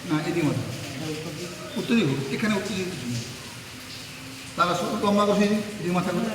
না এদিকে মাথা উত্তর দিকে এখানে উত্তর দিকে তারা শুধু লম্বা করে এদিকে মাথা করে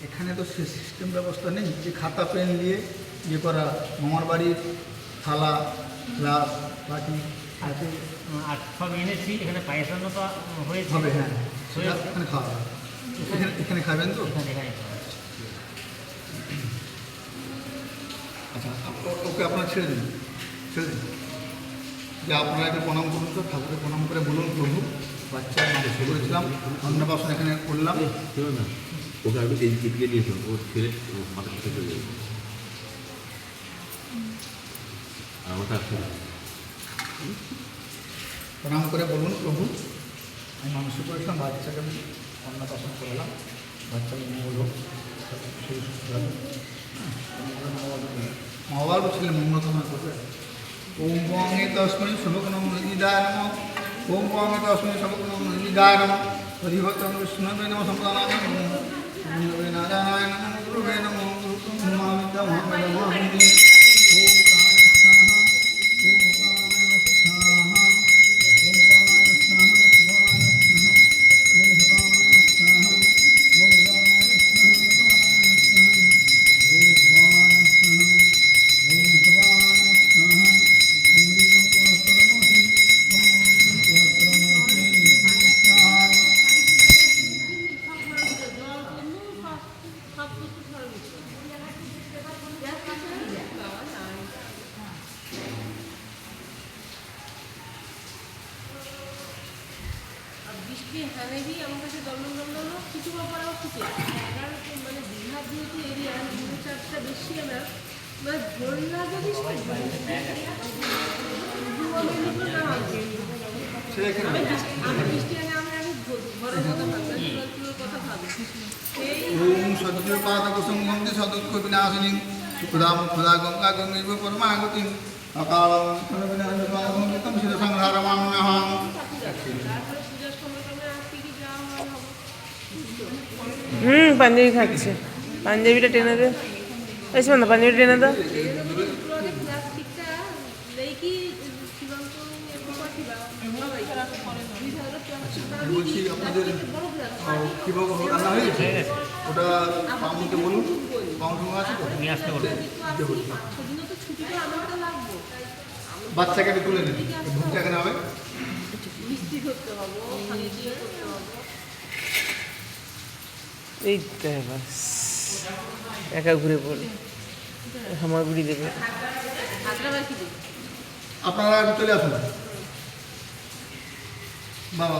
এখানে তো সে সিস্টেম ব্যবস্থা নেই যে খাতা পেন দিয়ে ইয়ে করা মামার বাড়ির থালা গ্লাস বাটি আছে আর সব এনেছি এখানে পায়খানা তো হয়েছে হবে হ্যাঁ সেটা এখানে খাওয়া হবে এখানে খাবেন তো আচ্ছা ওকে আপনারা ছেড়ে দিন যে আপনারা একটু প্রণাম করুন তো ঠাকুরের প্রণাম করে বলুন প্রভু বাচ্চা মানুষ করেছিলাম অন্নপ্রাশন এখানে করলাম না ওকে আমি এই দিকে নিয়েছিলাম ওর ছেলে মাথা পিছনে চলে যাবে আর আমাকে আসতে প্রণাম করে বলুন প্রভু আমি মানুষ করেছিলাম বাচ্চাকে আমি অন্নপ্রাশন করলাম বাচ্চাকে মঙ্গল হোক মা বাবার ছেলে মঙ্গল কামনা করবে ওম পঙ্গে তস্মৈ শুভকনম নিদায় নম ওম পঙ্গে তস্মৈ শুভকনম নিদায় নম অধিভক্তং বিষ্ণুবে নম সম্প্রদানায় নমঃ গুরুবে নারায়ণায় নমঃ গুরুবে নমঃ গুরুতুম ধর্মাবিদ্যা মহামেদ মহাবিদ্যে ওম প্রাণায় স্বাহা ওম প্রাণায় স্বাহা ওম প্রাণায় স্বাহা ওম প্রাণায় স্বাহা ওম প্রাণায় বৃষ্টি হানেবি আমার কাছে দমদম কিছু ব্যাপার খুঁজে মানে দীঘা যেহেতু এরিয়া নিম্ন চাপটা বেশি আমরা মানে ঝর্ণা যদি আমি বৃষ্টি আনে আমি ঘরের কথা ভাবি কথা ভাবি ওম সদ্য পাদ কুসুমং সদুঃখ বিনাশিনী সুখদাম ক্ষুধা গঙ্গা গঙ্গৈব পরমাগতিম অকালং বিনাশিতম শির সংহারমাম্যহং পাঞ্জাবি খাচ্ছে পাঞ্জাবিটা টেনে দে এসে না পাঞ্জাবিটা টেনে দাও বলছি আপনাদের কীভাবে রান্না হয়ে গেছে ওটা পামুকে বলুন পামু আছে তো নিয়ে আসতে বলুন বাচ্চাকে একটু তুলে নিন ভুগটা এখানে হবে এই বাস একা ঘুরে পড়ে হামাগুড়ি দেবে আপনারা একটু চলে আসুন বাবা